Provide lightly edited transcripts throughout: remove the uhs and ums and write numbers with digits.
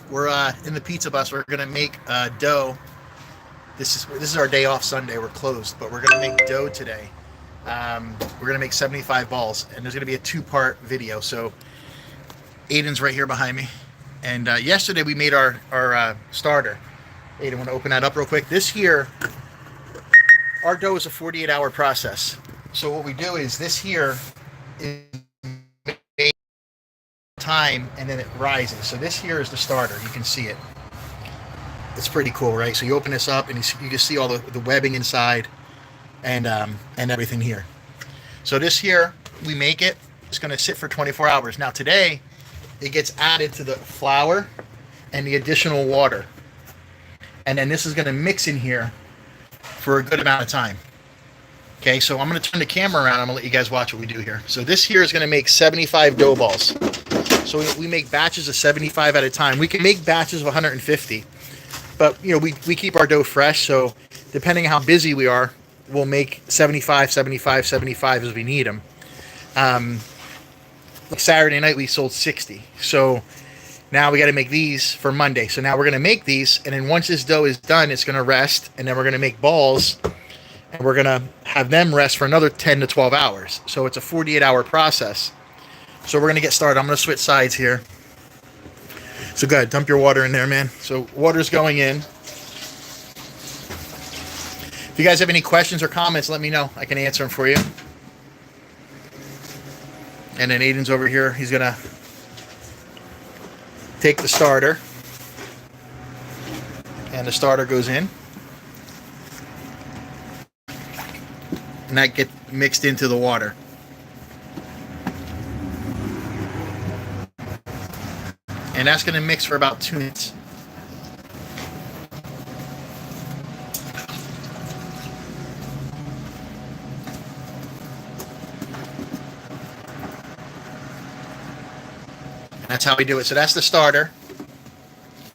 We're in the pizza bus. We're gonna make dough. This is our day off Sunday. We're closed, but we're gonna make dough today. We're gonna make 75 balls, and there's gonna be a two-part video. So Aiden's right here behind me, and yesterday we made our starter. Aiden, want to open that up real quick? This here, our dough is a 48-hour process. So what we do is this here is made time, and then it rises. So this here is the starter. You can see it. It's pretty cool, right? So you open this up, and you can see all the webbing inside, and everything here. So this here, we make it. It's going to sit for 24 hours. Now today, it gets added to the flour and the additional water, and then this is going to mix in here for a good amount of time. Okay, so I'm going to turn the camera around. I'm going to let you guys watch what we do here. So this here is going to make 75 dough balls. So we make batches of 75 at a time. We can make batches of 150, but you know we keep our dough fresh. So depending on how busy we are, we'll make 75, 75, 75 as we need them. Like Saturday night we sold 60. So now we got to make these for Monday. So now we're going to make these, and then once this dough is done, it's going to rest, and then we're going to make balls, and we're going to have them rest for another 10 to 12 hours. So it's a 48-hour process. So we're going to get started. I'm going to switch sides here. So go ahead, dump your water in there, man. So water's going in. If you guys have any questions or comments, let me know. I can answer them for you. And then Aiden's over here. He's going to take the starter. And the starter goes in. And that gets mixed into the water. And that's going to mix for about 2 minutes. That's how we do it. So that's the starter.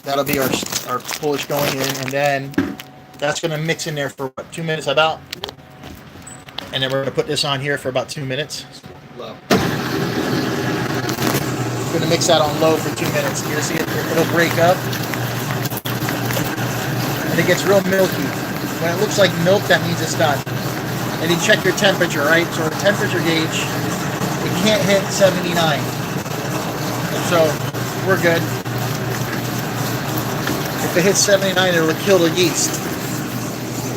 That'll be our pullage going in, and then that's going to mix in there for what, 2 minutes about. And then we're going to put this on here for about 2 minutes. Low. We're going to mix that on low for 2 minutes. You'll see it'll break up, and it gets real milky. When it looks like milk, that means it's done. And you check your temperature, right? So the temperature gauge, it can't hit 79. So we're good. If it hits 79, it'll kill the yeast.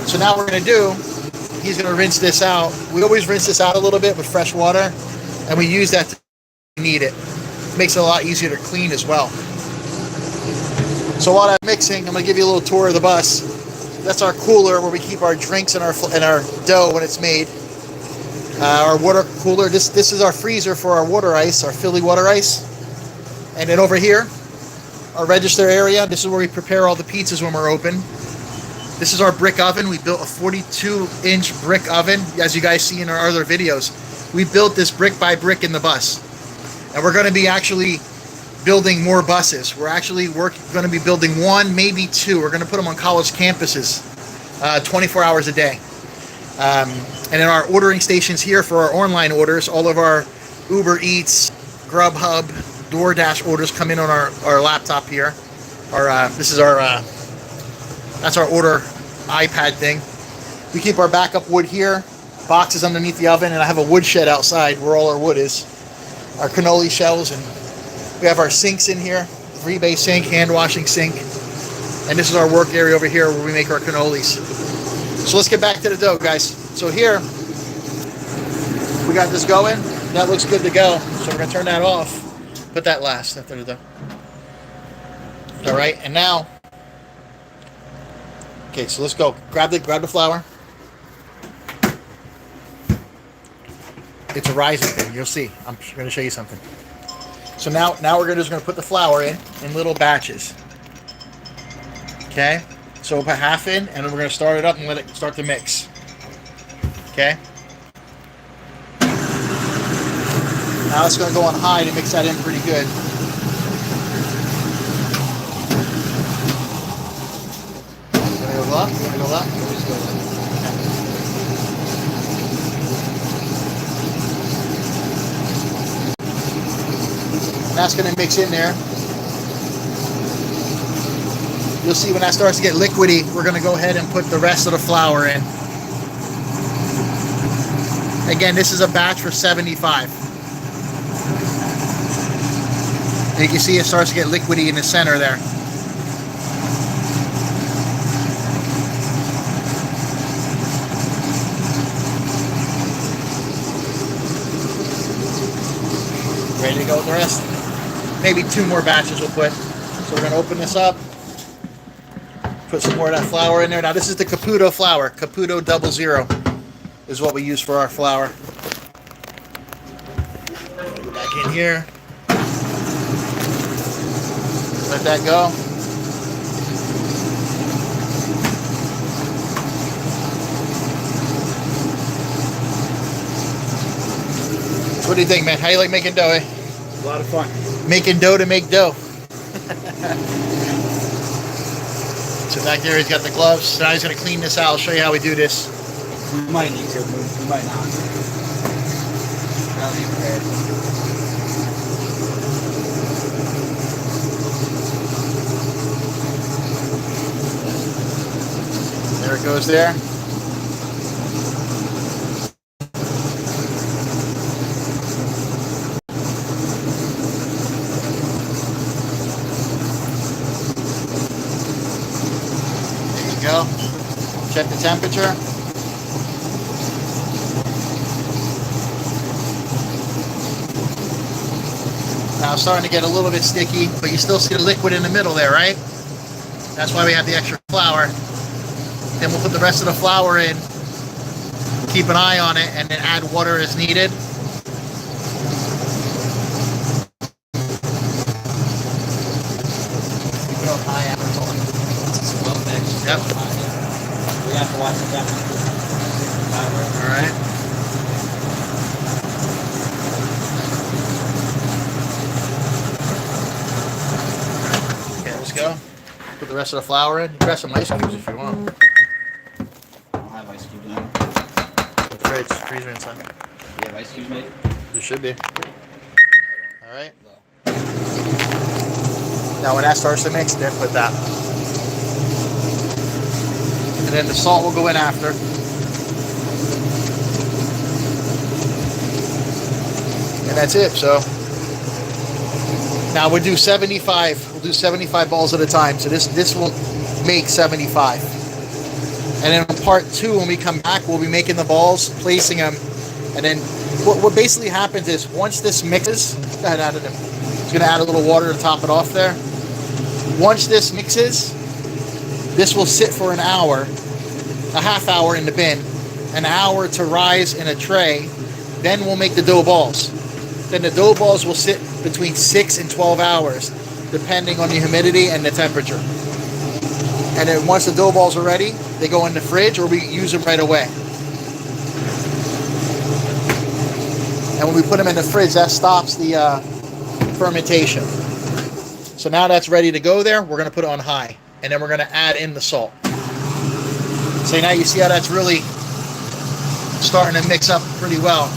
So now what we're going to do, he's going to rinse this out. We always rinse this out a little bit with fresh water, and we use that to knead it. Makes it a lot easier to clean as well. So while I'm mixing, I'm going to give you a little tour of the bus. That's our cooler where we keep our drinks and our dough when it's made. Our water cooler. This is our freezer for our water ice, our Philly water ice. And then over here, our register area. This is where we prepare all the pizzas when we're open. This is our brick oven. We built a 42-inch brick oven, as you guys see in our other videos. We built this brick by brick in the bus. And we're going to be actually building more buses. We're actually going to be building one, maybe two. We're going to put them on college campuses 24 hours a day. And then our ordering stations here for our online orders, all of our Uber Eats, Grubhub, DoorDash orders come in on our laptop here. That's our order iPad thing. We keep our backup wood here, boxes underneath the oven, and I have a wood shed outside where all our wood is. Our cannoli shells, and we have our sinks in here, 3-bay sink, hand washing sink, and this is our work area over here where we make our cannolis. So let's get back to the dough, guys. So here, we got this going. That looks good to go. So we're going to turn that off. Put that last after the dough. All right, and now, okay, so let's go. Grab the flour. It's a rising thing. You'll see. I'm going to show you something. So now we're just going to put the flour in little batches. Okay. So we'll put half in, and then we're going to start it up and let it start to mix. Okay. Now it's going to go on high to mix that in pretty good. Going to go up. Going to go up. That's going to mix in there. You'll see when that starts to get liquidy, we're going to go ahead and put the rest of the flour in. Again, this is a batch for 75. And you can see it starts to get liquidy in the center there. Ready to go with the rest? Maybe 2 more batches we'll put. So we're going to open this up. Put some more of that flour in there. Now this is the Caputo flour. Caputo 00 is what we use for our flour. Back in here. Let that go. So what do you think, man? How you like making dough, eh? A lot of fun. Making dough to make dough. So back there he's got the gloves. So now he's going to clean this out. I'll show you how we do this. We might need to, we might not. I'll be prepared. There it goes there. There you go. Check the temperature. Now it's starting to get a little bit sticky, but you still see the liquid in the middle there, right? That's why we have the extra flour. Then we'll put the rest of the flour in, keep an eye on it, and then add water as needed. Keep it on high after it's on. It's well mixed. Yep. We have to watch the temperature. All right. Okay, let's go. Put the rest of the flour in. You can grab some ice cubes if you want. I don't have ice cubes now. The fridge, freezer inside. You have ice cubes made? There should be. All right. Now when that starts to mix, then put that. And then the salt will go in after. And that's it. So now we'll do 75. We'll do 75 balls at a time. So this will make 75. And then in part 2, when we come back, we'll be making the balls, placing them. And then what basically happens is once this mixes, go ahead, add it in. It's going to add a little water to top it off there. Once this mixes, this will sit for an hour, a half hour in the bin, an hour to rise in a tray. Then we'll make the dough balls. Then the dough balls will sit between 6 and 12 hours, depending on the humidity and the temperature. And then once the dough balls are ready, they go in the fridge or we use them right away. And when we put them in the fridge, that stops the fermentation. So now that's ready to go there, we're going to put it on high. And then we're going to add in the salt. So now you see how that's really starting to mix up pretty well.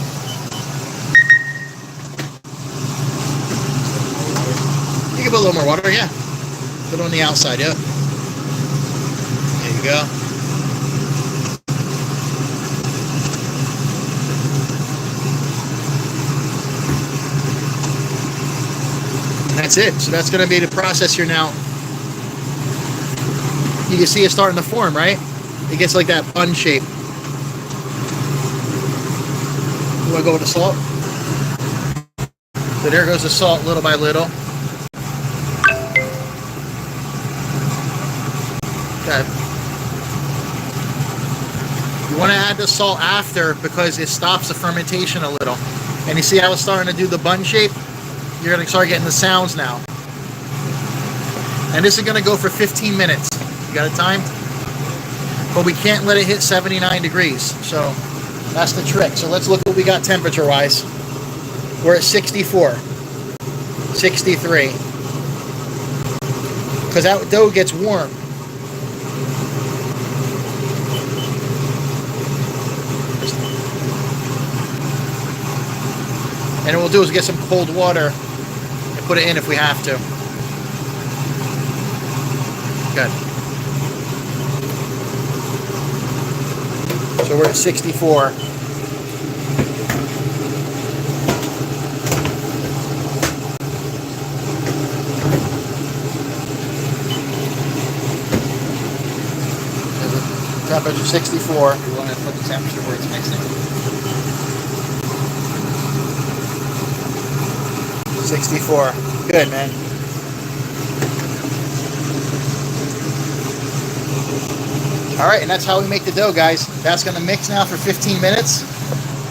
You can put a little more water, yeah. Put it on the outside, yeah. There you go. And that's it. So that's going to be the process here now. You can see it starting to form, right? It gets like that bun shape. You want to go with the salt? So there goes the salt little by little. Okay. You want to add the salt after because it stops the fermentation a little. And you see how it's starting to do the bun shape? You're going to start getting the sounds now. And this is going to go for 15 minutes. You got it timed? But we can't let it hit 79 degrees. So that's the trick. So let's look what we got temperature-wise. We're at 64. 63. Because that dough gets warm. And what we'll do is get some cold water and put it in if we have to. Good. So we're at 64. Temperature 64. You want to put the temperature where it's mixing? 64. Good, man. All right, and that's how we make the dough, guys. That's going to mix now for 15 minutes.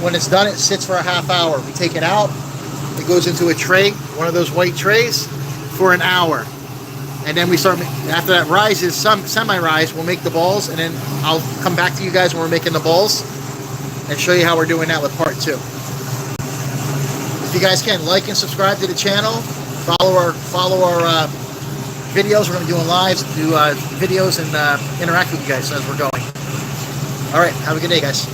When it's done, it sits for a half hour. We take it out. It goes into a tray, one of those white trays, for an hour. And then we start, after that rises, semi-rise, we'll make the balls, and then I'll come back to you guys when we're making the balls and show you how we're doing that with part 2. If you guys can, like and subscribe to the channel. Follow our videos. We're going to be doing lives, do videos, and interact with you guys as we're going. All right, have a good day, guys.